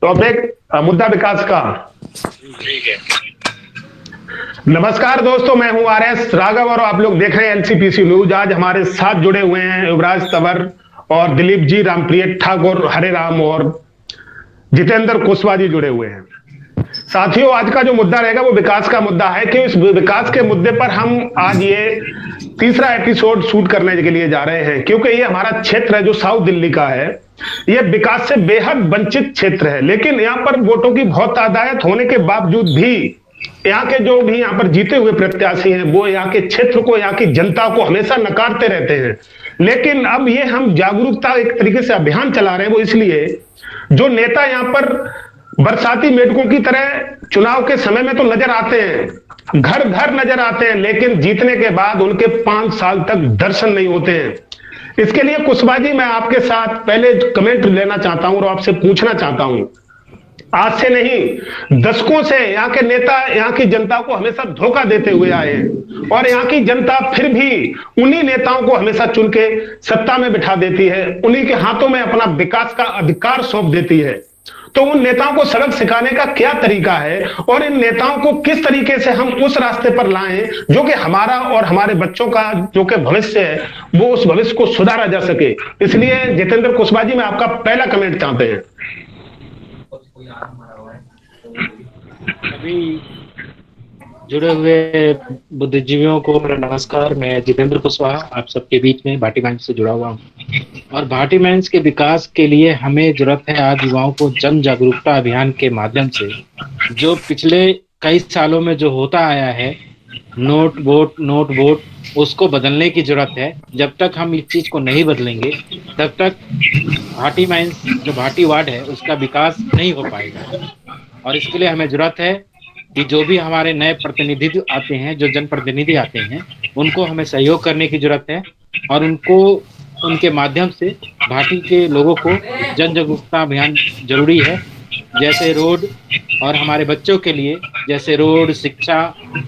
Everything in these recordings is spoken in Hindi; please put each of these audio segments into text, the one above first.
टॉपिक मुद्दा विकास का। ठीक है। नमस्कार दोस्तों, मैं हूं आरएस राघव और आप लोग देख रहे हैं एलसीपीसी न्यूज। आज हमारे साथ जुड़े हुए हैं युवराज तंवर और दिलीप जी, रामप्रिय ठाकुर, हरे राम और जितेंद्र कुशवाहा जी जुड़े हुए हैं। साथियों, आज का जो मुद्दा रहेगा वो विकास का मुद्दा है कि इस विकास के मुद्दे पर हम आज ये तीसरा एपिसोड शूट करने के लिए जा रहे हैं, क्योंकि ये हमारा क्षेत्र है जो साउथ दिल्ली का है। ये विकास से बेहद वंचित क्षेत्र है, लेकिन यहाँ पर वोटों की बहुत तादाद होने के बावजूद भी यहाँ के जो भी यहाँ पर जीते हुए प्रत्याशी हैं वो यहाँ के क्षेत्र को, यहाँ की जनता को हमेशा नकारते रहते हैं। लेकिन अब ये हम जागरूकता एक तरीके से अभियान चला रहे हैं, वो इसलिए जो नेता यहाँ पर बरसाती मेढकों की तरह चुनाव के समय में तो नजर आते हैं, घर घर नजर आते हैं, लेकिन जीतने के बाद उनके 5 साल तक दर्शन नहीं होते हैं। इसके लिए कुशवाहा जी, मैं आपके साथ पहले कमेंट लेना चाहता हूं और आपसे पूछना चाहता हूं, आज से नहीं दशकों से यहाँ के नेता यहाँ की जनता को हमेशा धोखा देते हुए आए हैं और यहाँ की जनता फिर भी उन्हीं नेताओं को हमेशा चुन के सत्ता में बिठा देती है, उन्हीं के हाथों में अपना विकास का अधिकार सौंप देती है। तो उन नेताओं को सबक सिखाने का क्या तरीका है और इन नेताओं को किस तरीके से हम उस रास्ते पर लाएं जो कि हमारा और हमारे बच्चों का जो कि भविष्य है वो उस भविष्य को सुधारा जा सके। इसलिए जितेंद्र कुशवाहा जी, मैं आपका पहला कमेंट चाहते हैं। अभी जुड़े हुए बुद्धिजीवियों को मेरा नमस्कार। मैं जितेंद्र कुशवाहा आप सबके बीच में भाटी माइंस से जुड़ा हुआ हूँ और भाटी माइंस के विकास के लिए हमें जरूरत है आज युवाओं को जन जागरूकता अभियान के माध्यम से जो पिछले कई सालों में जो होता आया है नोट वोट उसको बदलने की जरूरत है। जब तक हम इस चीज को नहीं बदलेंगे तब तक भाटी माइंस जो भाटी वार्ड है उसका विकास नहीं हो पाएगा। और इसके लिए हमें जरूरत है कि जो भी हमारे नए प्रतिनिधि आते हैं, जो जनप्रतिनिधि आते हैं, उनको हमें सहयोग करने की जरूरत है और उनके माध्यम से भाटी के लोगों को जन जागरूकता अभियान जरूरी है। जैसे रोड और हमारे बच्चों के लिए जैसे रोड, शिक्षा,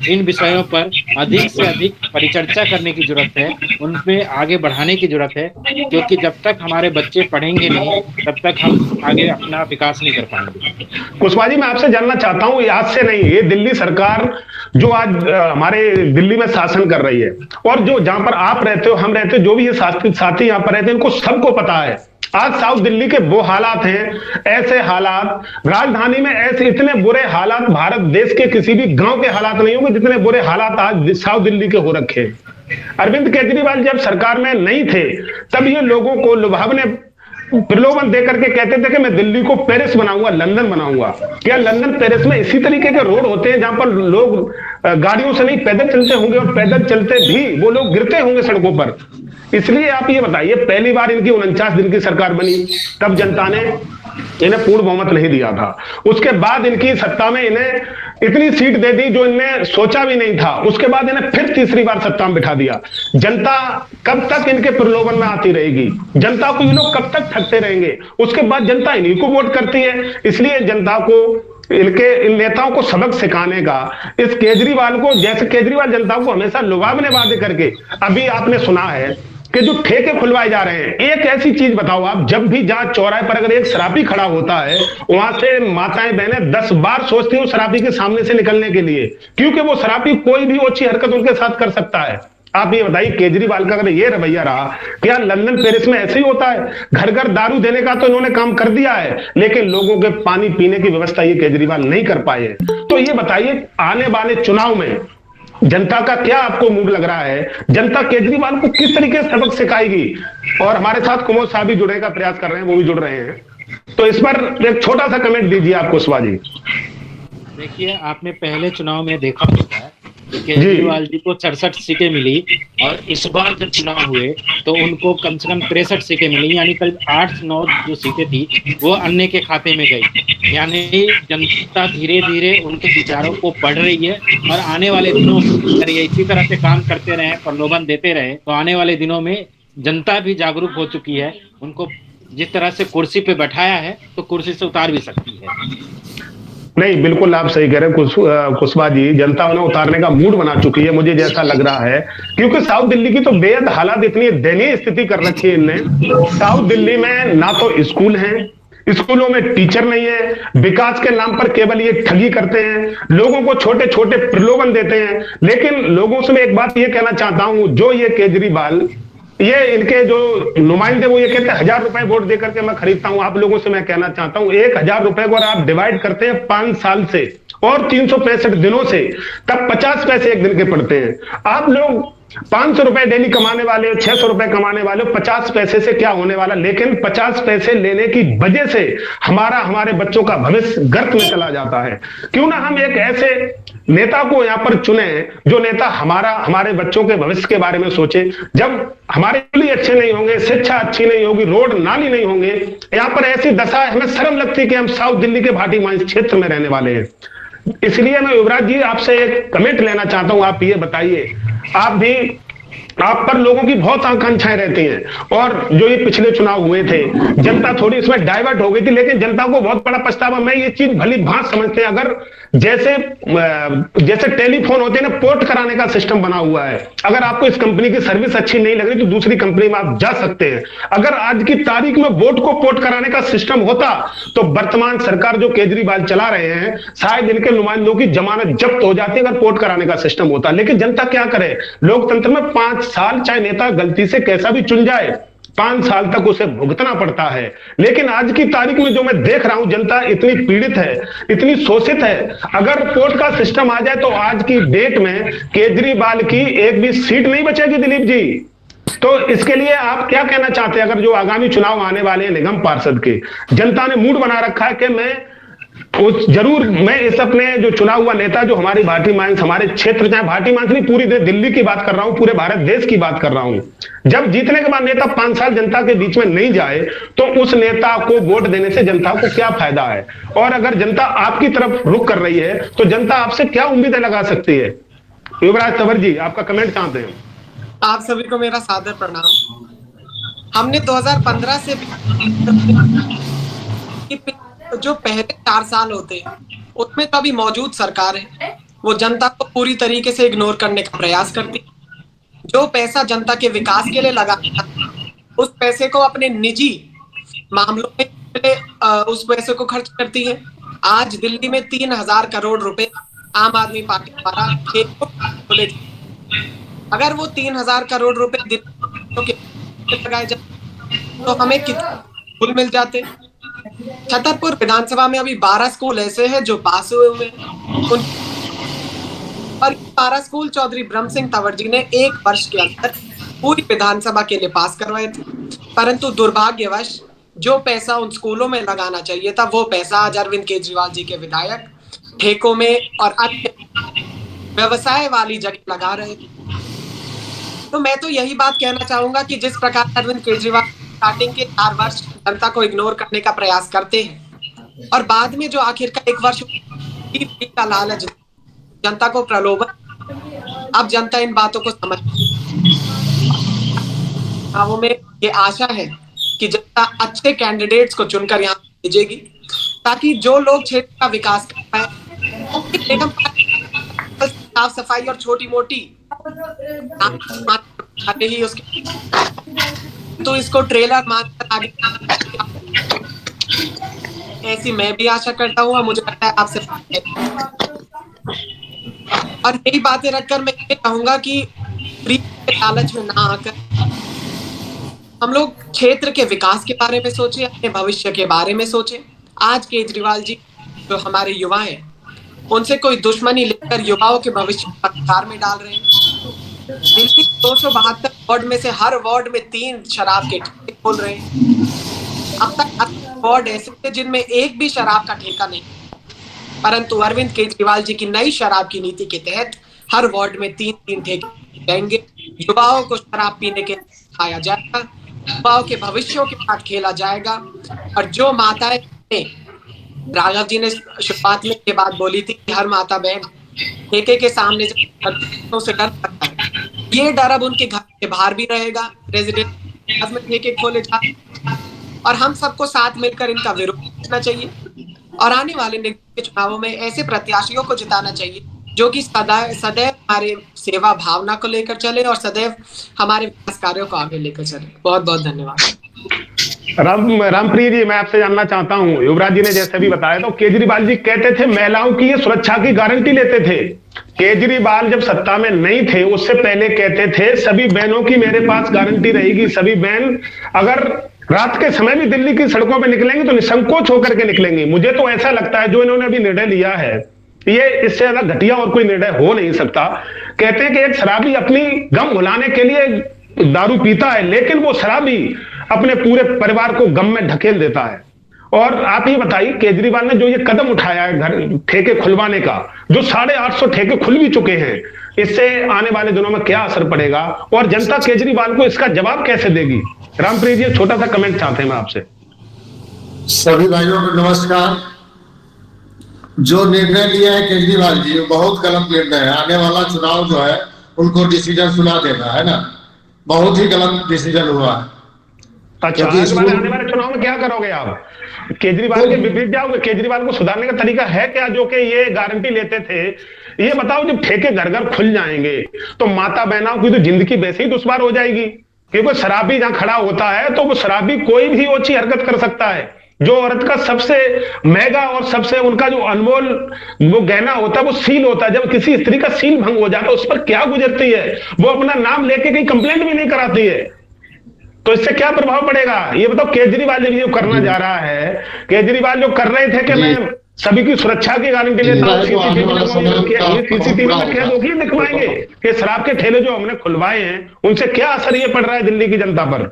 इन विषयों पर अधिक से अधिक परिचर्चा करने की जरूरत है, उन पे आगे बढ़ाने की जरूरत है, क्योंकि जब तक हमारे बच्चे पढ़ेंगे नहीं तब तक हम आगे अपना विकास नहीं कर पाएंगे। कुशवाहा जी, मैं आपसे जानना चाहता हूं, आज से नहीं, ये दिल्ली सरकार जो आज हमारे दिल्ली में शासन कर रही है और जो जहां पर आप रहते हो, हम रहते हो, जो भी ये साथी यहाँ पर रहते हैं, इनको सबको पता है आज साउथ दिल्ली के वो हालात हैं, ऐसे हालात राजधानी में, ऐसे इतने बुरे हालात भारत देश के किसी भी गांव के हालात नहीं होंगे जितने बुरे हालात आज साउथ दिल्ली के हो रखे हैं। अरविंद केजरीवाल जब सरकार में नहीं थे तब ये लोगों को लुभावने प्रलोभन देकर के कहते थे कि मैं दिल्ली को पेरिस बनाऊंगा, लंदन बनाऊंगा। क्या लंदन पेरिस में इसी तरीके के रोड होते हैं जहां पर लोग गाड़ियों से नहीं पैदल चलते होंगे और पैदल चलते भी वो लोग गिरते होंगे सड़कों पर? इसलिए आप ये बताइए, पहली बार इनकी 49 दिन की सरकार बनी तब जनता ने इन्हें पूर्ण बहुमत नहीं दिया था, उसके बाद इनकी सत्ता में इन्हें इतनी सीट दे दी जो इनने सोचा भी नहीं था, उसके बाद इन्हें फिर तीसरी बार सत्ता में बिठा दिया। जनता कब तक इनके प्रलोभन में आती रहेगी? जनता को ये लोग कब तक ठगते रहेंगे? उसके बाद जनता इन्हीं को वोट करती है। इसलिए जनता को इन नेताओं को सबक सिखाने का, इस केजरीवाल को, जैसे केजरीवाल जनता को हमेशा लुभावने वादे करके, अभी आपने सुना है कि जो ठेके खुलवाए जा रहे हैं, एक ऐसी चीज बताओ आप, जब भी जहां चौराहे पर अगर एक शराबी खड़ा होता है वहां से माताएं बहनें 10 बार सोचती हैं उस शराबी के सामने से निकलने के लिए, क्योंकि वो शराबी कोई भी अच्छी हरकत उनके साथ कर सकता है। आप ये बताइए, केजरीवाल का अगर ये रवैया रहा, क्या लंदन पेरिस में ऐसे ही होता है? घर घर दारू देने का तो इन्होंने काम कर दिया है, लेकिन लोगों के पानी पीने की व्यवस्था ये केजरीवाल नहीं कर पाए। तो ये बताइए, आने वाले चुनाव में जनता का क्या आपको मूड लग रहा है? जनता केजरीवाल को किस तरीके से सबक सिखाएगी? और हमारे साथ कुमोद साहब भी जुड़ने का प्रयास कर रहे हैं, वो भी जुड़ रहे हैं, तो इस पर एक छोटा सा कमेंट दीजिए आप कुशवाहा जी। देखिए, आपने पहले चुनाव में देखा होगा केजरीवाल जी को 66 सीटें मिली और इस बार जब चुनाव हुए तो उनको कम से कम 63 सीटें मिली, यानी करीब 8-9 जो सीटें थी वो अन्य के खाते में गई। यानी जनता धीरे धीरे उनके विचारों को पढ़ रही है और आने वाले दिनों में अगर ये इसी तरह से काम करते रहे, प्रलोभन देते रहे, तो आने वाले दिनों में जनता भी जागरूक हो चुकी है। उनको जिस तरह से कुर्सी पे बैठाया है तो कुर्सी से उतार भी सकती है। नहीं, बिल्कुल आप सही कह रहे हैं कुशवाहा जी, जनता उन्हें उतारने का मूड बना चुकी है, मुझे जैसा लग रहा है, क्योंकि साउथ दिल्ली की तो बेहद हालात, इतनी दयनीय स्थिति कर रखी है इनने। साउथ दिल्ली में ना तो स्कूल हैं, स्कूलों में टीचर नहीं है, विकास के नाम पर केवल ये ठगी करते हैं, लोगों को छोटे छोटे प्रलोभन देते हैं। लेकिन लोगों से मैं एक बात ये कहना चाहता हूं, जो ये केजरीवाल, ये इनके जो नुमाइंदे, वो ये कहते हैं 1,000 रुपए वोट देकर के मैं खरीदता हूं। आप लोगों से मैं कहना चाहता हूं, 1,000 रुपए को अगर आप डिवाइड करते हैं 5 साल से और 365 दिनों से, तब 50 पैसे एक दिन के पड़ते हैं। आप लोग 500 रुपए डेली कमाने वाले हो, 600 रुपए कमाने वाले हो, 50 पैसे से क्या होने वाला। लेकिन 50 पैसे लेने की वजह से हमारे बच्चों का भविष्य गर्त में चला जाता है। क्यों ना हम एक ऐसे नेता को यहाँ पर चुने, जो नेता हमारे बच्चों के भविष्य के बारे में सोचे। जब हमारे लिए अच्छे नहीं होंगे, शिक्षा अच्छी नहीं होगी, रोड नाली नहीं होंगे, यहाँ पर ऐसी दशा है, हमें शर्म लगती है कि हम साउथ दिल्ली के भाटी मांझी क्षेत्र में रहने वाले हैं। इसलिए मैं युवराज जी आपसे एक कमेंट लेना चाहता हूं। आप ये बताइए, आप पर लोगों की बहुत आकांक्षाएं रहती हैं, और जो ये पिछले चुनाव हुए थे, जनता थोड़ी इसमें डाइवर्ट हो गई थी, लेकिन जनता को बहुत बड़ा पछतावा। मैं ये चीज भली भांत समझते हैं, अगर जैसे टेलीफोन होते हैं ना, पोर्ट कराने का सिस्टम बना हुआ है। अगर आपको इस कंपनी की सर्विस अच्छी नहीं लग रही तो दूसरी कंपनी में आप जा सकते हैं। अगर आज की तारीख में वोट को पोर्ट कराने का सिस्टम होता तो वर्तमान सरकार जो केजरीवाल चला रहे हैं, शायद इनके नुमाइंदों की जमानत जब्त हो जाती अगर पोर्ट कराने का सिस्टम होता। लेकिन जनता क्या करे, लोकतंत्र में 5 साल चाहे नेता गलती से कैसा भी चुन जाए, 5 साल तक उसे भुगतना पड़ता है। लेकिन आज की तारीख में जो मैं देख रहा हूं, जनता इतनी पीड़ित है, इतनी शोषित है। अगर कोर्ट का सिस्टम आ जाए तो आज की डेट में केजरीवाल की एक भी सीट नहीं बचेगी दिलीप जी। तो इसके लिए आप क्या कहना चाहते हैं? अगर जो आगामी चुनाव आने वाले हैं निगम पार्षद के, जनता ने मूड बना रखा है कि मैं इस अपने जो चुना हुआ नेता, जो हमारी भाटी माइंस, हमारे क्षेत्र, चाहे भाटी माइंस नहीं, पूरी दिल्ली की बात कर रहा हूं, पूरे भारत देश की बात कर रहा हूं, जब जीतने के बाद नेता 5 साल जनता के बीच में नहीं जाए तो उस नेता को वोट देने से जनता को क्या फायदा है? और अगर जनता आपकी तरफ रुख कर रही है तो जनता आपसे क्या उम्मीदें लगा सकती है? युवराज तंवर जी, आपका कमेंट चाहते हैं। आप सभी को मेरा सादर प्रणाम। हमने 2015 से जो पहले 4 साल होते हैं उसमें तो अभी मौजूद सरकार है, वो जनता को पूरी तरीके से इग्नोर करने का प्रयास करती है। जो पैसा जनता के विकास के लिए लगा उस पैसे को अपने निजी मामलों में उस पैसे को खर्च करती है। आज दिल्ली में 3,000 करोड़ रुपए आम आदमी पार्टी द्वारा बोले, अगर वो 3,000 करोड़ रुपए लगाए जाए तो हमें कितने फूल मिल जाते। छतरपुर विधानसभा में अभी 12 स्कूल ऐसे हैं जो पास हुए हुए हैं, और 12 स्कूल चौधरी ब्रह्म सिंह तंवर जी ने 1 वर्ष के अंदर पूरी विधानसभा के लिए पास करवाए थे। परंतु दुर्भाग्यवश जो पैसा उन स्कूलों में लगाना चाहिए था, वो पैसा आज अरविंद केजरीवाल जी के विधायक ठेकों में और अन्य व्यवसाय वाली जगह लगा रहे थे। तो मैं तो यही बात कहना चाहूंगा कि जिस प्रकार अरविंद केजरीवाल स्टार्टिंग के 4 वर्ष जनता को इग्नोर करने का प्रयास करते हैं और बाद में जो आखिर का 1 वर्ष का लालच, जनता को प्रलोभन, अब जनता इन बातों को समझ में ये आशा है कि जनता अच्छे कैंडिडेट्स को चुनकर यहाँ भेजेगी ताकि जो लोग क्षेत्र का विकास कर पाए, साफ सफाई और छोटी मोटी ही उसके तो इसको ट्रेलर मानकर आगे, ऐसी मैं भी आशा करता हूँ। मुझे लगता है आपसे और यही बातें रखकर मैं ये कहूंगा कि लालच में ना आकर हम लोग क्षेत्र के विकास के बारे में सोचें, अपने भविष्य के बारे में सोचें। आज केजरीवाल जी जो हमारे युवा हैं, उनसे कोई दुश्मनी लेकर युवाओं के भविष्य को अंधकार में डाल रहे हैं। दिल्ली 272 वार्ड में से हर वार्ड में 3 शराब के ठेके खोल रहे हैं। अब तक वार्ड ऐसे थे जिनमें एक भी शराब का ठेका नहीं, परंतु अरविंद केजरीवाल जी की नई शराब की नीति के तहत हर वार्ड में 3-3 ठेके देंगे। युवाओं को शराब पीने के खाया जाएगा, युवाओं के भविष्यों के साथ खेला जाएगा। और जो माताएं, राघव जी ने शुरुआत में ये बात बोली थी कि हर माता बहन ठेके के सामने से डर सकता है, ये डर अब उनके घर के बाहर भी रहेगा। रेजिडेंट में ठेके खोले जाए और हम सबको साथ मिलकर इनका विरोध करना चाहिए और आने वाले निगम के चुनावों में ऐसे प्रत्याशियों को जिताना चाहिए जो कि सदैव हमारे सेवा भावना को लेकर चले और सदैव हमारे विकास कार्यों को आगे लेकर चले। बहुत बहुत धन्यवाद। रामप्रिय जी, मैं आपसे जानना चाहता हूं, युवराज जी ने जैसे भी बताया, तो केजरीवाल जी कहते थे महिलाओं की ये सुरक्षा की गारंटी लेते थे। केजरीवाल जब सत्ता में नहीं थे उससे पहले कहते थे सभी बहनों की मेरे पास गारंटी रहेगी, सभी बहन अगर रात के समय भी दिल्ली की सड़कों पे निकलेंगे तो निसंकोच होकर के निकलेंगी। मुझे तो ऐसा लगता है जो इन्होंने अभी निर्णय लिया है ये इससे ज्यादा घटिया और कोई निर्णय हो नहीं सकता। कहते हैं कि एक शराबी अपनी गम भुलाने के लिए दारू पीता है, लेकिन वो शराबी अपने पूरे परिवार को गम में ढकेल देता है। और आप ये बताइए, केजरीवाल ने जो ये कदम उठाया है घर ठेके खुलवाने का, जो 850 ठेके खुल भी चुके हैं, इससे आने वाले दिनों में क्या असर पड़ेगा और जनता केजरीवाल को इसका जवाब कैसे देगी? रामप्रीत जी, छोटा सा कमेंट चाहते हैं मैं आपसे। सभी भाइयों को नमस्कार। जो निर्णय लिया है केजरीवाल जी, वो बहुत गलत निर्णय है। आने वाला चुनाव जो है उनको डिसीजन सुना देना है ना, बहुत ही गलत डिसीजन हुआ है। अच्छा, आने वाले चुनाव में क्या करोगे आप? केजरीवाल के विपरीत जाओगे? केजरीवाल को सुधारने का तरीका है क्या जो कि ये गारंटी लेते थे? ये बताओ, जब ठेके घर घर खुल जाएंगे तो माता बहनों की तो जिंदगी वैसे ही दुश्वार हो जाएगी, क्योंकि शराबी जहां खड़ा होता है तो वो शराबी कोई भी ओछी हरकत कर सकता है। जो औरत का सबसे महंगा और सबसे उनका जो अनमोल वो गहना होता है वो सील होता है, जब किसी स्त्री का सील भंग हो जाता है उस पर क्या गुजरती है, वो अपना नाम लेके कहीं कंप्लेंट भी नहीं कराती है। तो इससे क्या प्रभाव पड़ेगा ये बताओ? केजरीवाल जो करना जा रहा है, केजरीवाल जो कर रहे थे कि मैं सभी की सुरक्षा की गारंटी लेता हूँ, सीसीटीवी में कैद होगी दिखवाएंगे कि शराब के ठेले जो हमने खुलवाए हैं उनसे क्या असर ये पड़ रहा है दिल्ली की जनता पर।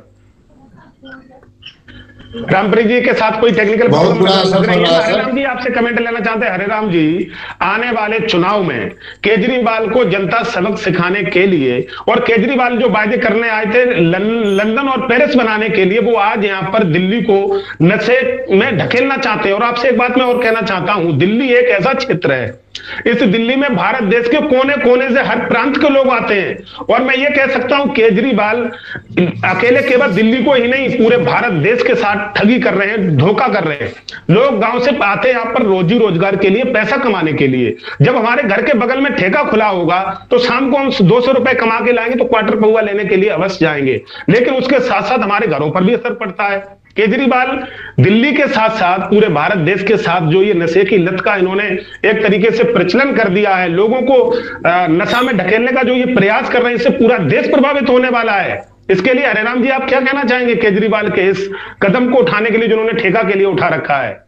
रामप्रीत जी के साथ कोई टेक्निकल प्रॉब्लम लग रही है? हरिराम जी आपसे कमेंट लेना चाहते हैं। हरिराम जी, आने वाले चुनाव में केजरीवाल को जनता सबक सिखाने के लिए और केजरीवाल जो वायदे करने आए थे लंदन और पेरिस बनाने के लिए, वो आज यहाँ पर दिल्ली को नशे में ढकेलना चाहते हैं। और आपसे एक बात मैं और कहना चाहता हूं, दिल्ली एक ऐसा क्षेत्र है, इस दिल्ली में भारत देश के कोने कोने से हर प्रांत के लोग आते हैं। और मैं ये कह सकता हूं केजरीवाल अकेले केवल दिल्ली को ही नहीं पूरे भारत देश के साथ ठगी कर रहे हैं, धोखा कर रहे हैं। लोग गांव से आते हैं यहाँ पर रोजी रोजगार के लिए, पैसा कमाने के लिए। जब हमारे घर के बगल में ठेका खुला होगा तो शाम को हम 200 रुपए कमा के लाएंगे तो क्वार्टर पौवा लेने के लिए अवश्य जाएंगे, लेकिन उसके साथ साथ हमारे घरों पर भी असर पड़ता है। केजरीवाल दिल्ली के साथ साथ पूरे भारत देश के साथ जो ये नशे की लत का इन्होंने एक तरीके से प्रचलन कर दिया है, लोगों को नशा में ढकेलने का जो ये प्रयास कर रहे हैं, इससे पूरा देश प्रभावित होने वाला है। इसके लिए हरिराम जी आप क्या कहना चाहेंगे केजरीवाल के इस कदम को उठाने के लिए जिन्होंने ठेका के लिए उठा रखा है?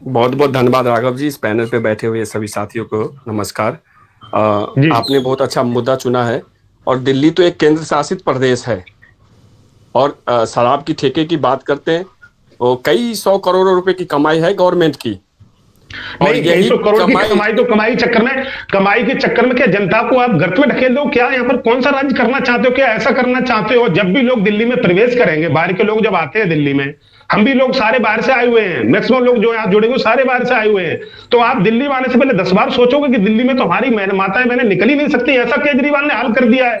बहुत बहुत धन्यवाद राघव जी। इस पैनल पे बैठे हुए सभी साथियों को नमस्कार। आपने बहुत अच्छा मुद्दा चुना है। और दिल्ली तो एक केंद्र शासित प्रदेश है और शराब की ठेके की बात करते हैं, वो कई 100 करोड़ रुपए की कमाई है गवर्नमेंट की। और यही 100 करोड़ की कमाई के चक्कर में क्या जनता को आप गर्त में ढकेल दो? क्या यहाँ पर कौन सा राज्य करना चाहते हो? क्या ऐसा करना चाहते हो जब भी लोग दिल्ली में प्रवेश करेंगे, बाहर के लोग जब आते हैं दिल्ली में, हम भी लोग सारे बाहर से आए हुए हैं, मैक्सिमम लोग जो यहाँ जुड़े हुए सारे बाहर से आए हुए हैं, तो आप दिल्ली में आने से पहले 10 बार सोचोगे कि दिल्ली में तो हमारी माताएं बहनें निकल ही नहीं सकती। ऐसा केजरीवाल ने हाल कर दिया है।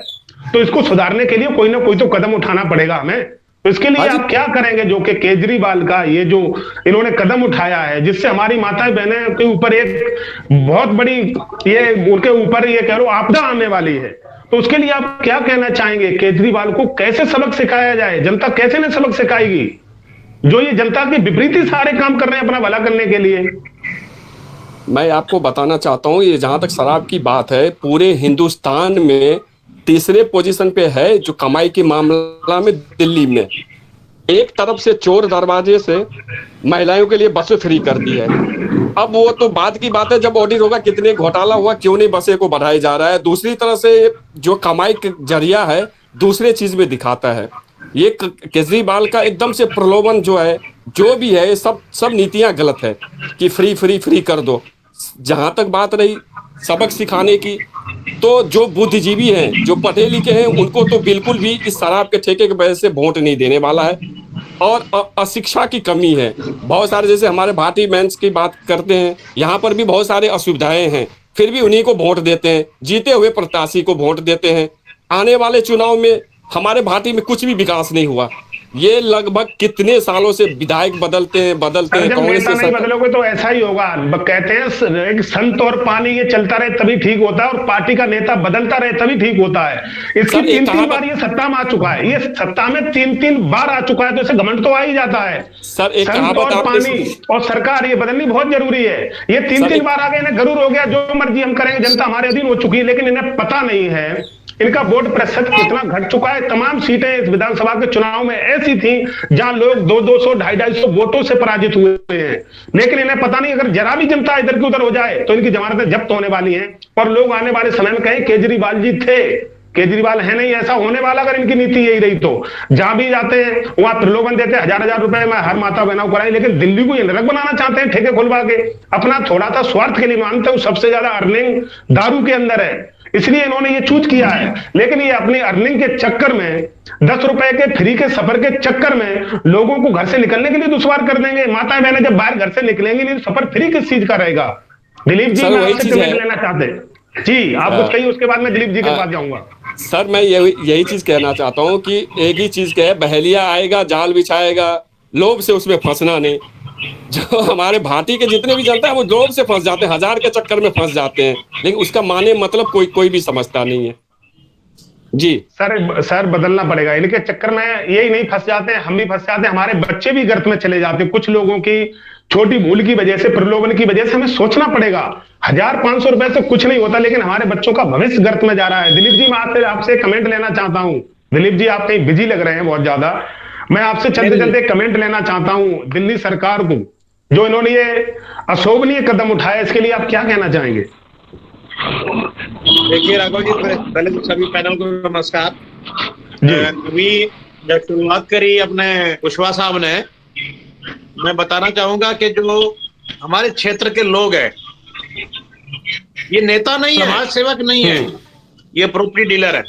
तो इसको सुधारने के लिए कोई ना कोई तो कदम उठाना पड़ेगा हमें। तो इसके लिए आप क्या करेंगे जो कि केजरीवाल का ये जो इन्होंने कदम उठाया है, जिससे हमारी माताएं बहनें के ऊपर एक बहुत बड़ी ये उनके ऊपर ये कह लो आपदा आने वाली है, तो उसके लिए आप क्या कहना चाहेंगे? केजरीवाल को कैसे सबक सिखाया जाए? जनता कैसे नहीं सबक सिखाएगी जो ये जनता के विपरीत ही सारे काम कर रहे हैं अपना भला करने के लिए? मैं आपको बताना चाहता हूँ, ये जहां तक शराब की बात है, पूरे हिंदुस्तान में तीसरे पोजीशन पे है जो कमाई के मामला में दिल्ली में। एक तरफ से चोर दरवाजे से महिलाओं के लिए बसें फ्री कर दी है। अब वो तो बाद की बात है, जब ऑडिट होगा कितने घोटाला हुआ, क्यों नहीं बसें को बढ़ाया जा रहा है। दूसरी तरफ से जो कमाई का जरिया है दूसरे चीज में दिखाता है। ये केजरीवाल का एकदम से प्रलोभन जो है, जो भी है, सब नीतियां गलत है कि फ्री फ्री फ्री कर दो। जहां तक बात रही सबक सिखाने की, तो जो बुद्धिजीवी हैं, जो पढ़े लिखे हैं, उनको तो बिल्कुल भी इस शराब के ठेके की वजह से वोट नहीं देने वाला है। और अशिक्षा की कमी है बहुत सारे, जैसे हमारे भाटी मेंस की बात करते हैं, यहाँ पर भी बहुत सारे असुविधाएं हैं, फिर भी उन्हीं को वोट देते हैं, जीते हुए प्रत्याशी को वोट देते हैं। आने वाले चुनाव में हमारे भाटी में कुछ भी विकास नहीं हुआ। ये लगभग कितने सालों से विधायक बदलते हैं जब कौन नेता से नहीं बदलोगे तो ऐसा ही होगा। कहते हैं एक संत और पानी ये चलता रहे तभी ठीक होता है, और पार्टी का नेता बदलता रहे तभी ठीक होता है। इसकी सर, एक 3-3 बार ये सत्ता में आ चुका है, ये सत्ता में 3-3 बार आ चुका है, तो इसे घमंड तो आ ही जाता है। सर, एक संत कहावत और पानी और सरकार ये बदलनी बहुत जरूरी है। ये 3-3 बार आ गए, इन्हें गरूर हो गया, जो मर्जी हम करेंगे, जनता हमारे अधीन हो चुकी है, लेकिन इन्हें पता नहीं है इनका वोट प्रतिशत कितना घट चुका है। तमाम सीटें इस विधानसभा के चुनाव में ऐसी थी जहां लोग 200-200, 250-250 वोटों से पराजित हुए हैं, लेकिन इन्हें पता नहीं अगर जरा भी जनता इधर की उधर हो जाए तो इनकी जमानतें जब्त होने वाली हैं, और लोग आने वाले समय में कहें केजरीवाल जी थे, केजरीवाल है नहीं, ऐसा होने वाला अगर इनकी नीति यही रही तो। जहां भी जाते हैं वहां प्रलोभन देते हैं, 1000-1000 रुपए में हर माता बहनों कराई, लेकिन दिल्ली को ये नरक बनाना चाहते हैं ठेके खुलवा के। अपना थोड़ा सा स्वार्थ के लिए मानते हैं, सबसे ज्यादा अर्निंग दारू के अंदर है, इसलिए इन्होंने ये चूज किया है। लेकिन ये अपनी अर्निंग के चक्कर में, 10 रुपए के फ्री के सफर के चक्कर में लोगों को घर से निकलने के लिए दुश्वार कर देंगे। माताएं बहनें जब बाहर घर से निकलेंगी नहीं, सफर फ्री किस चीज का रहेगा? दिलीप जी, मैं आपसे कमेंट लेना चाहते हैं जी, आप कुछ कहिए, उसके बाद मैं दिलीप जी के पास जाऊंगा। सर, मैं यही चीज कहना चाहता हूँ कि एक ही चीज कहे, बहेलिया आएगा, जाल बिछाएगा, लोभ से उसमें फंसना नहीं। जो हमारे भाटी के जितने भी जनता है वो लोभ से फंस जाते हैं, 1000 के चक्कर में फंस जाते हैं, लेकिन उसका माने मतलब कोई भी समझता नहीं है जी। सर बदलना पड़ेगा, इनके चक्कर में यही नहीं फंस जाते हैं, हम भी फंस जाते हैं, हमारे बच्चे भी गर्त में चले जाते हैं। कुछ लोगों की छोटी भूल की वजह से, प्रलोभन की वजह से हमें सोचना पड़ेगा। 1000-500 रुपए से कुछ नहीं होता, लेकिन हमारे बच्चों का भविष्य गर्त में जा रहा है। दिलीप जी, मैं आपसे कमेंट लेना चाहता हूँ। दिलीप जी, आप कहीं बिजी लग रहे हैं बहुत ज्यादा, मैं आपसे चलते चलते कमेंट लेना चाहता हूँ। दिल्ली सरकार को जो इन्होंने ये अशोभनीय कदम उठाया, इसके लिए आप क्या कहना चाहेंगे? देखिए राघव जी, पहले तो सभी पैनल को नमस्कार। अभी जब शुरुआत करी अपने कुशवाहा साहब ने, मैं बताना चाहूंगा कि जो हमारे क्षेत्र के लोग हैं, ये नेता नहीं है, समाज सेवक नहीं है, ये प्रॉपर्टी डीलर है,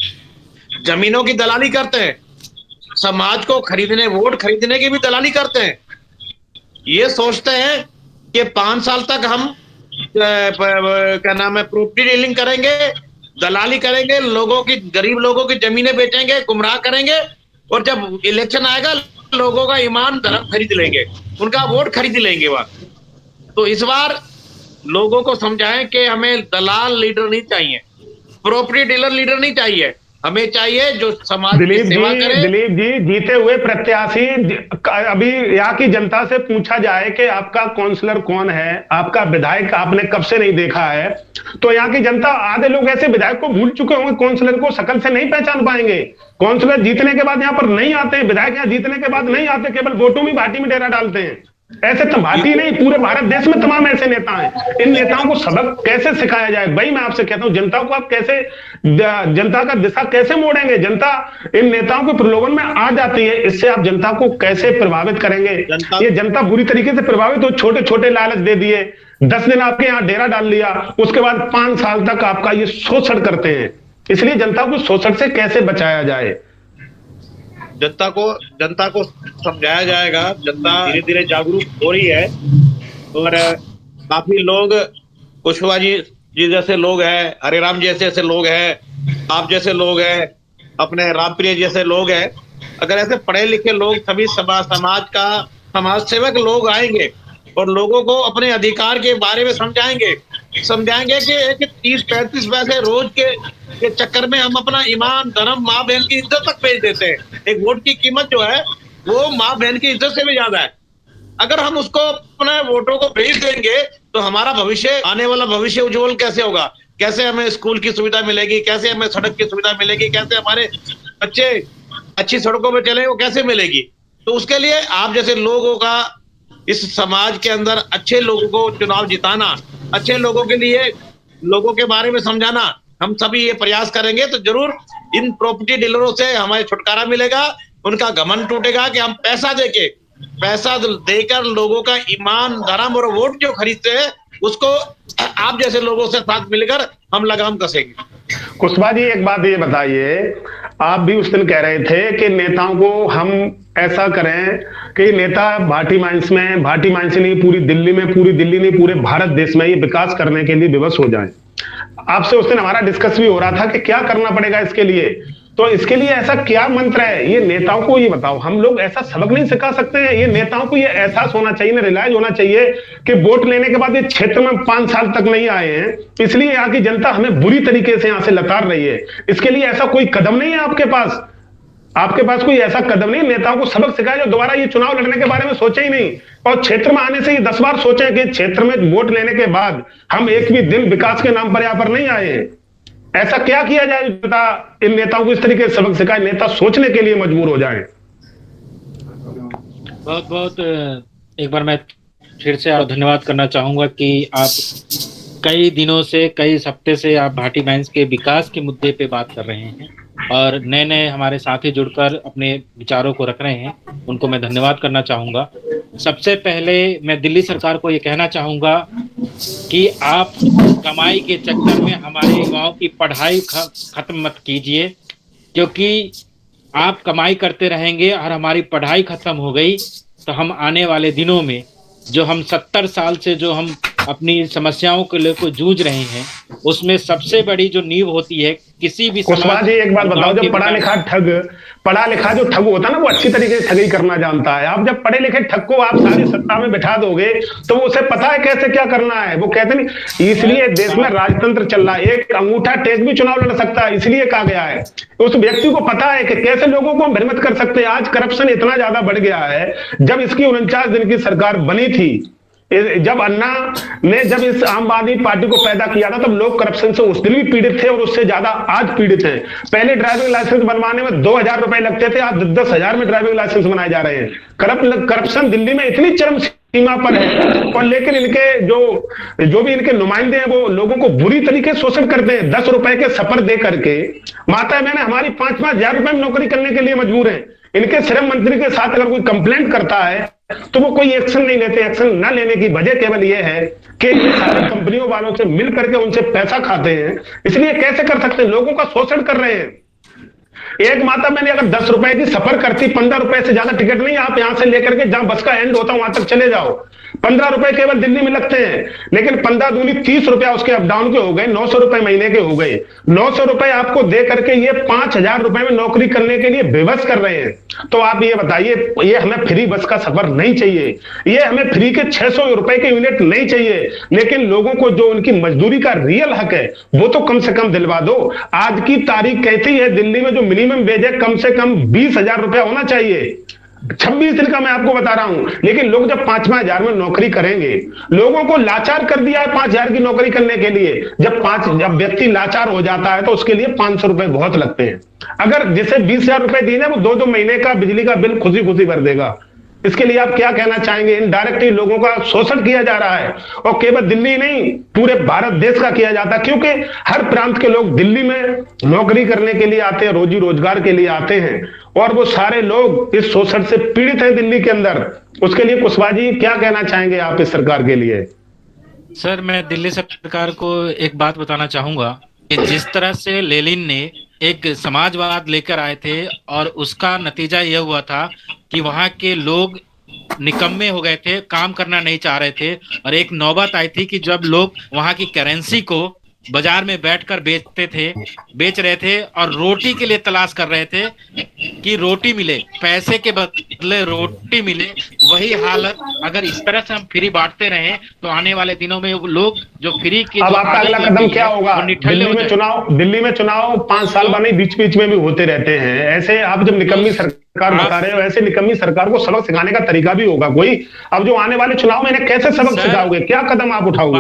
जमीनों की दलाली करते हैं, समाज को खरीदने, वोट खरीदने की भी दलाली करते हैं। ये सोचते हैं कि 5 साल तक हम क्या नाम है, प्रॉपर्टी डीलिंग करेंगे, दलाली करेंगे, लोगों की, गरीब लोगों की जमीनें बेचेंगे, गुमराह करेंगे, और जब इलेक्शन आएगा लोगों का ईमान धर्म खरीद लेंगे, उनका वोट खरीद लेंगे वहां। तो इस बार लोगों को समझाएं कि हमें दलाल लीडर नहीं चाहिए, प्रॉपर्टी डीलर लीडर नहीं चाहिए, हमें चाहिए जो समाज की सेवा करे। दिलीप जी, जीते हुए प्रत्याशी, अभी यहाँ की जनता से पूछा जाए कि आपका काउंसलर कौन है, आपका विधायक आपने कब से नहीं देखा है, तो यहाँ की जनता, आधे लोग ऐसे विधायक को भूल चुके होंगे, काउंसलर को शकल से नहीं पहचान पाएंगे। काउंसलर जीतने के बाद यहाँ पर नहीं आते हैं, विधायक यहाँ जीतने के बाद नहीं आते, केवल वोटों में भाटी में डेरा डालते हैं। ऐसे तो भाटी नहीं, पूरे भारत देश में तमाम ऐसे नेता हैं। इन नेताओं को सबक कैसे सिखाया जाए? भाई मैं आपसे कहता हूं, जनता को आप कैसे, जनता का दिशा कैसे मोड़ेंगे? जनता इन नेताओं के प्रलोभन में आ जाती है, इससे आप जनता को कैसे प्रभावित करेंगे? ये जनता बुरी तरीके से प्रभावित हो, छोटे छोटे लालच दे दिए, 10 दिन आपके यहाँ डेरा डाल लिया, उसके बाद 5 साल तक आपका ये शोषण करते हैं। इसलिए जनता को शोषण से कैसे बचाया जाए? जनता को समझाया जाएगा। जनता धीरे धीरे जागरूक हो रही है, और काफी लोग, कुशवाहा जी जैसे लोग हैं, हरिराम जी जैसे लोग हैं, आप जैसे लोग हैं, अपने रामप्रिय जैसे लोग हैं, अगर ऐसे पढ़े लिखे लोग, सभी समाज सेवक लोग आएंगे और लोगों को अपने अधिकार के बारे में समझाएंगे कि 30-35 पैसे रोज के चक्कर में हम अपना ईमान, धर्म, माँ बहन की इज्जत तक बेच देते हैं। एक वोट की कीमत जो है वो माँ बहन की इज्जत से भी ज्यादा है। अगर हम उसको, अपने वोटों को बेच देंगे, तो हमारा भविष्य, आने वाला भविष्य उज्जवल कैसे होगा? कैसे हमें स्कूल की सुविधा मिलेगी? कैसे हमें सड़क की सुविधा मिलेगी? कैसे हमारे बच्चे अच्छी सड़कों पर चले, वो कैसे मिलेगी? तो उसके लिए आप जैसे लोगों का, इस समाज के अंदर अच्छे लोगों को चुनाव जिताना, अच्छे लोगों के लिए, लोगों के बारे में समझाना, हम सभी ये प्रयास करेंगे तो जरूर इन प्रॉपर्टी डीलरों से हमें छुटकारा मिलेगा। उनका घमंड टूटेगा कि हम पैसा देकर लोगों का ईमान, धर्म और वोट जो खरीदते हैं, उसको आप जैसे लोगों से साथ मिलकर हम लगाम कसेंगे। कुशवाहा जी, एक बात ये बताइए, आप भी उस दिन कह रहे थे कि नेताओं को हम ऐसा करें कि नेता भाटी माइंस नहीं, पूरी दिल्ली नहीं, पूरे भारत देश में ये विकास करने के लिए विवश हो जाएं। आपसे उस दिन हमारा डिस्कस भी हो रहा था कि क्या करना पड़ेगा इसके लिए। तो इसके लिए ऐसा क्या मंत्र है, ये नेताओं को ये बताओ। हम लोग ऐसा सबक नहीं सिखा सकते हैं? ये नेताओं को ये एहसास होना चाहिए ना, रियलाइज होना चाहिए कि वोट लेने के बाद ये क्षेत्र में 5 साल तक नहीं आए हैं, इसलिए यहाँ की जनता हमें बुरी तरीके से यहाँ से लताड़ रही है। इसके लिए ऐसा कोई कदम नहीं है आपके पास? आपके पास कोई ऐसा कदम नहीं, नेताओं को सबक सिखाया जो दोबारा ये चुनाव लड़ने के बारे में सोचे ही नहीं, और क्षेत्र में आने से ही 10 बार सोचे कि क्षेत्र में वोट लेने के बाद हम एक भी दिन विकास के नाम पर यहाँ पर नहीं आए हैं। ऐसा क्या किया जाए जनता इन नेताओं को इस तरीके से सबक सिखाए, नेता सोचने के लिए मजबूर हो जाए। बहुत बहुत एक बार मैं फिर से धन्यवाद करना चाहूंगा कि आप कई दिनों से, कई हफ्ते से आप भाटी माइंस के विकास के मुद्दे पे बात कर रहे हैं और नए नए हमारे साथी जुड़कर अपने विचारों को रख रहे हैं, उनको मैं धन्यवाद करना चाहूंगा। सबसे पहले मैं दिल्ली सरकार को ये कहना चाहूंगा कि आप कमाई के चक्कर में हमारे युवाओं की पढ़ाई खत्म मत कीजिए, क्योंकि आप कमाई करते रहेंगे और हमारी पढ़ाई खत्म हो गई तो हम आने वाले दिनों में जो हम 70 साल से जो हम अपनी समस्याओं को लेकर जूझ रहे हैं, उसमें सबसे बड़ी जो नींव होती है किसी भी कुशवाहा जी एक बात बताओ, जब पढ़ा लिखा जो ठग होता है ना, वो अच्छी तरीके से ठगी करना जानता है। आप जब पढ़े लिखे ठग को आप सारी सत्ता में बिठा दोगे तो उसे पता है कैसे क्या करना है, वो कहते नहीं। इसलिए देश में राजतंत्र चल रहा है, एक अंगूठा टेक भी चुनाव लड़ सकता है, इसलिए कहा गया है। उस व्यक्ति को पता है कि कैसे लोगों को भ्रमित कर सकते हैं। आज करप्शन इतना ज्यादा बढ़ गया है, जब इसकी 49 दिन की सरकार बनी थी, जब अन्ना ने जब इस आम आदमी पार्टी को पैदा किया था, तब लोग करप्शन से उस दिन भी पीड़ित थे और उससे ज्यादा आज पीड़ित हैं। पहले ड्राइविंग लाइसेंस बनवाने में 2000 रुपए लगते थे, आज 10,000 में ड्राइविंग लाइसेंस बनाए जा रहे हैं। करप्शन दिल्ली में इतनी चरम सीमा पर है, और लेकिन इनके जो भी इनके नुमाइंदे हैं वो लोगों को बुरी तरीके से शोषण करते हैं। 10 रुपए के सफर दे करके माता बहने हमारी 5-5 हजार रुपए में नौकरी करने के लिए मजबूर है। इनके श्रम मंत्री के साथ अगर कोई कंप्लेंट करता है तो वो कोई एक्शन नहीं लेते। एक्शन न लेने की वजह केवल ये है कि ये सारी कंपनियों वालों से मिल करके उनसे पैसा खाते हैं, इसलिए कैसे कर सकते हैं, लोगों का शोषण कर रहे हैं। एक माता मैंने अगर 10 रुपए की सफर करती, 15 रुपए से ज्यादा टिकट नहीं, आप यहां से लेकर के जहां बस का एंड होता है वहां तक चले जाओ, 15 रुपए केवल दिल्ली में लगते हैं। लेकिन 15 दूनी 30 रुपया उसके अप डाउन के हो गए, 900 रुपए महीने के हो गए। 900 रुपए आपको दे करके ये 5,000 रुपए में नौकरी करने के लिए बेबस कर रहे हैं। तो आप ये बताइए, ये हमें फ्री बस का सफर नहीं चाहिए, ये हमें फ्री के 600 रुपए के यूनिट नहीं चाहिए, लेकिन लोगों को जो उनकी मजदूरी का रियल हक है वो तो कम से कम दिलवा दो। आज की तारीख कहती है दिल्ली में जो मिनिमम वेज है कम से कम 20,000 रुपया होना चाहिए। 26 दिन का मैं आपको बता रहा हूं, लेकिन लोग जब 5-5 हजार में नौकरी करेंगे, लोगों को लाचार कर दिया है 5,000 की नौकरी करने के लिए। जब व्यक्ति लाचार हो जाता है तो उसके लिए 500 रुपए बहुत लगते हैं। अगर जिसे 20,000 रुपए दिए वो 2-2 महीने का बिजली का बिल खुशी खुशी भर देगा। इसके लिए आप क्या कहना चाहेंगे? इनडायरेक्टली लोगों का शोषण किया जा रहा है, और केवल दिल्ली नहीं पूरे भारत देश का किया जाता है, क्योंकि हर प्रांत के लोग दिल्ली में नौकरी करने के लिए आते हैं, रोजी रोजगार के लिए आते हैं, और वो सारे लोग इस शोषण से पीड़ित हैं दिल्ली के अंदर। उसके लिए कुशवाहा जी क्या कहना चाहेंगे आप इस सरकार के लिए? सर, मैं दिल्ली सरकार को एक बात बताना चाहूंगा कि जिस तरह से लेनिन ने एक समाजवाद लेकर आए थे और उसका नतीजा यह हुआ था कि वहां के लोग निकम्मे हो गए थे, काम करना नहीं चाह रहे थे, और एक नौबत आई थी कि जब लोग वहां की करेंसी को बाजार में बैठकर बेच रहे थे और रोटी के लिए तलाश कर रहे थे कि रोटी मिले, पैसे के बदले रोटी मिले। वही हालत अगर इस तरह से हम फ्री बांटते रहे तो आने वाले दिनों में लोग जो फ्री की, अब आपका अगला कदम क्या होगा? दिल्ली में चुनाव 5 साल बने बीच बीच में भी होते रहते हैं। ऐसे आप जब निकम्मी सरकार बता रहे हो, ऐसे निकम्मी सरकार को सबक सिखाने का तरीका भी होगा कोई। अब जो आने वाले चुनाव में इन्हें कैसे सबक सिखाओगे, क्या कदम आप उठाओगे?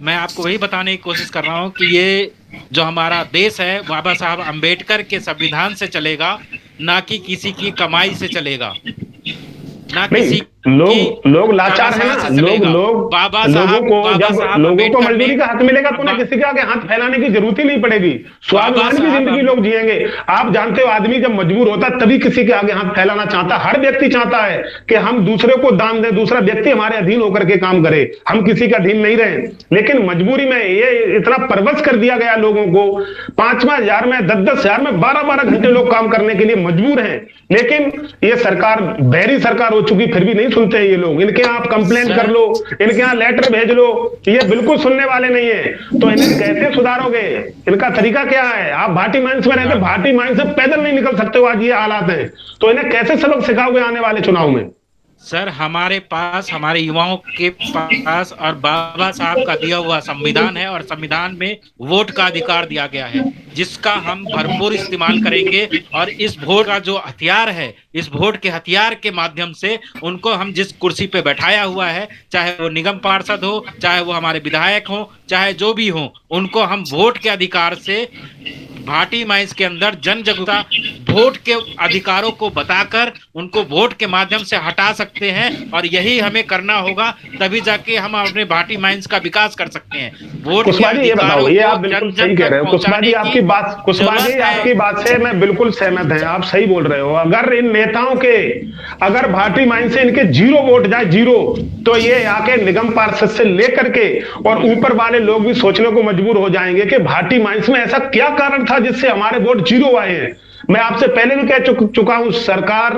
मैं आपको वही बताने की कोशिश कर रहा हूँ कि ये जो हमारा देश है बाबा साहब अंबेडकर के संविधान से चलेगा, ना कि किसी की कमाई से चलेगा, ना किसी लोग लाचार है ना। लोगों को मजदूरी का हक मिलेगा तो ना किसी के आगे हाथ फैलाने की जरूरत ही नहीं पड़ेगी, स्वाभिमान की जिंदगी लोग जिएंगे। आप जानते हो आदमी जब मजबूर होता है तभी किसी के आगे हाथ फैलाना चाहता है। हर व्यक्ति चाहता है कि हम दूसरे को दान दें, दूसरा व्यक्ति हमारे अधीन होकर के काम करे, हम किसी का अधीन नहीं रहे। लेकिन मजबूरी में ये इतना परवश कर दिया गया लोगों को, 5-5 हजार में, 10-10 हजार में 12-12 घंटे लोग काम करने के लिए मजबूर हैं। लेकिन ये सरकार बहरी सरकार हो चुकी, फिर भी नहीं सुनते हैं ये लोग। इनके यहाँ आप कंप्लेंट कर लो, इनके यहाँ लेटर भेज लो, ये बिल्कुल सुनने वाले नहीं है। तो इन्हें कैसे सुधारोगे? इनका तरीका क्या है? आप भाटी माइंस में रहते, भाटी माइंस से पैदल नहीं निकल सकते हो, आज ये हालात है, तो इन्हें कैसे सबक सिखाओगे आने वाले चुनाव में? सर, हमारे पास, हमारे युवाओं के पास और बाबा साहब का दिया हुआ संविधान है, और संविधान में वोट का अधिकार दिया गया है, जिसका हम भरपूर इस्तेमाल करेंगे। और इस वोट का जो हथियार है, इस वोट के हथियार के माध्यम से उनको हम जिस कुर्सी पे बैठाया हुआ है, चाहे वो निगम पार्षद हो, चाहे वो हमारे विधायक हो, चाहे जो भी हो, उनको हम वोट के अधिकार से भाटी माइंस के अंदर जन जागरूकता, वोट के अधिकारों को बताकर उनको वोट के माध्यम से हटा सकते हैं। और यही हमें करना होगा, तभी जाके हम अपने भाटी माइंस का विकास कर सकते हैं। वोट के कुशवाहा जी ये बताओ, ये आप बिल्कुल सही कह रहे हो कुशवाहा जी, आपकी बात से मैं बिल्कुल सहमत है, आप सही बोल रहे हो। अगर इन नेताओं के, अगर भाटी माइंस से इनके 0 वोट जाए, 0, तो ये आके निगम पार्षद से लेकर के और ऊपर वाले लोग भी सोचने को मजबूर हो जाएंगे कि भाटी माइंस में ऐसा क्या कारण था जिससे हमारे वोट 0 आए हैं। मैं आपसे पहले भी कह चुका हूं, सरकार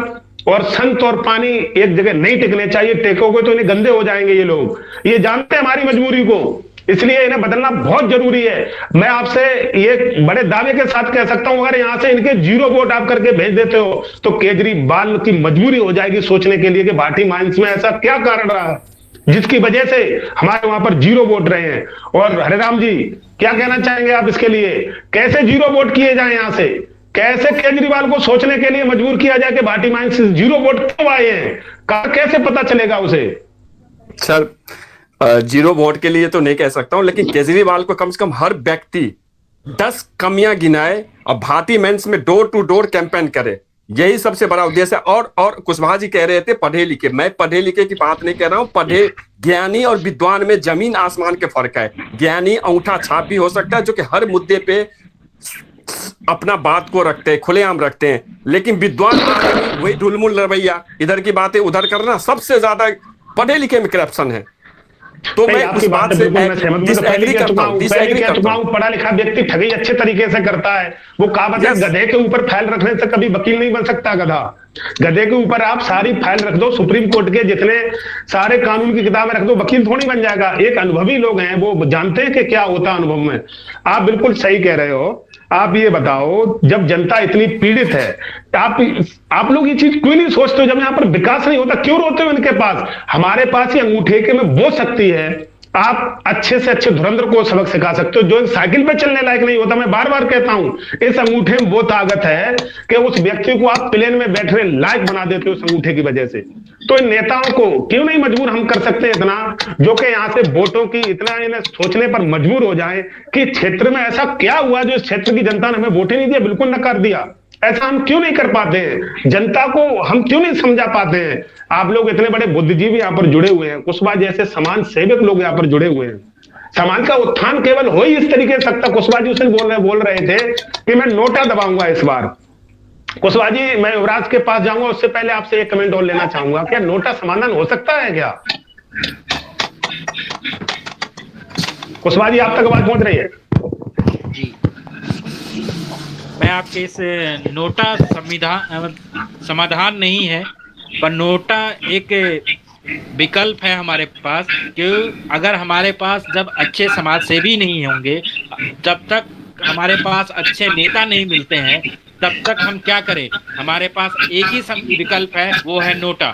और संत और पानी एक जगह नहीं टिकने चाहिए, टेकोगे तो इन्हें गंदे हो जाएंगे ये लोग, ये जानते हैं हमारी मजबूरी को, इसलिए इन्हें बदलना बहुत जरूरी है। मैं आपसे ये बड़े दावे के साथ कह सकता हूं, अगर यहां से इनके 0 वोट आप करके भेज देते हो तो केजरीवाल की मजबूरी हो जाएगी सोचने के लिए कि भाटी माइंस में ऐसा क्या कारण रहा जिसकी वजह से हमारे वहां पर 0 वोट रहे हैं। और हरिराम जी क्या कहना चाहेंगे आप इसके लिए? कैसे 0 वोट किए जाए यहां से? कैसे केजरीवाल को सोचने के लिए मजबूर किया जाए कि भाटी माइंस से 0 वोट क्यों आए हैं? कैसे पता चलेगा उसे? सर, 0 वोट के लिए तो नहीं कह सकता हूं, लेकिन केजरीवाल को कम से कम हर व्यक्ति 10 कमियां गिनाए और भाटी माइंस में डोर टू डोर कैंपेन करे, यही सबसे बड़ा उद्देश्य है। और कुशवाहा जी कह रहे थे पढ़े लिखे, मैं पढ़े लिखे की बात नहीं कर रहा हूं, पढ़े, ज्ञानी और विद्वान में जमीन आसमान के फर्क है। ज्ञानी अंगूठा छाप भी हो सकता है, जो कि हर मुद्दे पे अपना बात को रखते हैं, खुलेआम रखते हैं, लेकिन विद्वान वही ढुलमुल रवैया, इधर की बातें उधर करना, सबसे ज्यादा पढ़े लिखे में करप्शन है। तो मैं उस बात से डिसएग्री करता हूं। पढ़ा लिखा व्यक्ति ठगी अच्छे तरीके से करता है। वो कहावत है, गधे के ऊपर फाइल रखने से कभी वकील नहीं बन सकता गधा। गधे के ऊपर आप सारी फाइल रख दो, सुप्रीम कोर्ट के जितने सारे कानून की किताबें रख दो, वकील थोड़ी बन जाएगा। एक अनुभवी लोग हैं, वो जानते हैं कि क्या होता है अनुभव में। आप बिल्कुल सही कह रहे हो। आप ये बताओ, जब जनता इतनी पीड़ित है, आप लोग ये चीज क्यों नहीं सोचते हो? जब यहाँ पर विकास नहीं होता क्यों रोते हो इनके पास? हमारे पास ये अंगूठे के में वो शक्ति है, आप अच्छे से अच्छे धुरंधर को सबक सिखा सकते हो जो एक साइकिल पे चलने लायक नहीं होता। मैं बार बार कहता हूं, इस अंगूठे में वो ताकत है कि उस व्यक्ति को आप प्लेन में बैठने लायक बना देते हो इस अंगूठे की वजह से। तो इन नेताओं को क्यों नहीं मजबूर हम कर सकते हैं इतना, जो कि यहाँ से वोटों की इतना इन्हें सोचने पर मजबूर हो जाए कि क्षेत्र में ऐसा क्या हुआ जो इस क्षेत्र की जनता ने हमें वोट ही नहीं दिया, बिल्कुल नकार दिया। ऐसा हम क्यों नहीं कर पाते हैं? जनता को हम क्यों नहीं समझा पाते हैं? आप लोग इतने बड़े बुद्धिजीवी यहाँ पर जुड़े हुए हैं, कुशवाहा जैसे समाज सेवक लोग यहाँ पर जुड़े हुए हैं। समाज का उत्थान केवल हो ही इस तरीके से सकता। कुशवाहा जी उस दिन बोल रहे थे कि मैं नोटा दबाऊंगा इस बार। कुशवाहा जी, मैं युवराज के पास जाऊंगा, उससे पहले आपसे एक कमेंट और लेना चाहूंगा, क्या नोटा समाधान हो सकता है क्या? कुशवाहा जी आप तक आवाज पहुंच रही है? जी, मैं आपके इस नोटा समाधान नहीं है, पर नोटा एक विकल्प है हमारे पास। कि अगर हमारे पास जब अच्छे समाज सेवी नहीं होंगे, जब तक हमारे पास अच्छे नेता नहीं मिलते हैं, तब तक हम क्या करें? हमारे पास एक ही विकल्प है, वो है नोटा।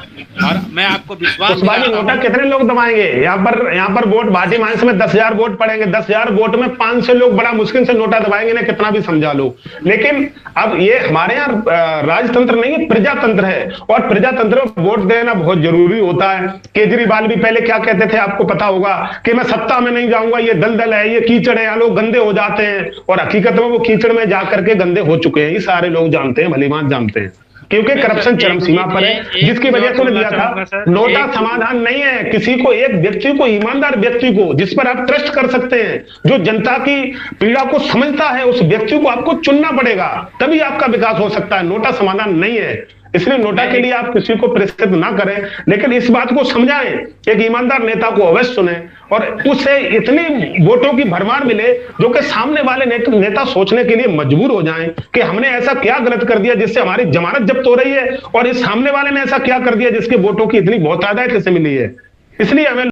और मैं आपको विश्वास नोटा कितने लोग दबाएंगे? यहाँ पर वोट भाटी माइंस में 10,000 वोट पड़ेंगे, 10,000 वोट में 500 लोग बड़ा मुश्किल से नोटा दबाएंगे ना, कितना भी समझा लो। लेकिन अब ये हमारे यहाँ राजतंत्र नहीं है, प्रजातंत्र है, और प्रजातंत्र में वोट देना बहुत जरूरी होता है। केजरीवाल भी पहले क्या कहते थे आपको पता होगा कि मैं सत्ता में नहीं जाऊंगा, ये दलदल है, ये कीचड़ है, यहाँ लोग गंदे हो जाते हैं। और हकीकत में वो कीचड़ में जाकर के गंदे हो चुके हैं, सारे लोग जानते हैं, भलीभांति जानते हैं, क्योंकि करप्शन चरम सीमा पर है, जिसकी वजह से उन्हें दिया था। नोटा समाधान नहीं है। किसी को, एक व्यक्ति को, ईमानदार व्यक्ति को, जिस पर आप ट्रस्ट कर सकते हैं, जो जनता की पीड़ा को समझता है, उस व्यक्ति को आपको चुनना पड़ेगा, तभी आपका विकास हो सकता है। नोटा समाधान नहीं है। इसलिए नोटा के लिए आप किसी को प्रेरित ना करें, लेकिन इस बात को समझाएं, एक ईमानदार नेता को अवश्य सुने और उससे इतनी वोटों की भरमार मिले जो कि सामने वाले नेता सोचने के लिए मजबूर हो जाएं कि हमने ऐसा क्या गलत कर दिया जिससे हमारी जमानत जब्त हो रही है और इस सामने वाले ने ऐसा क्या कर दिया जिसके वोटों की इतनी बहुतायत से मिली है। इसलिए हमें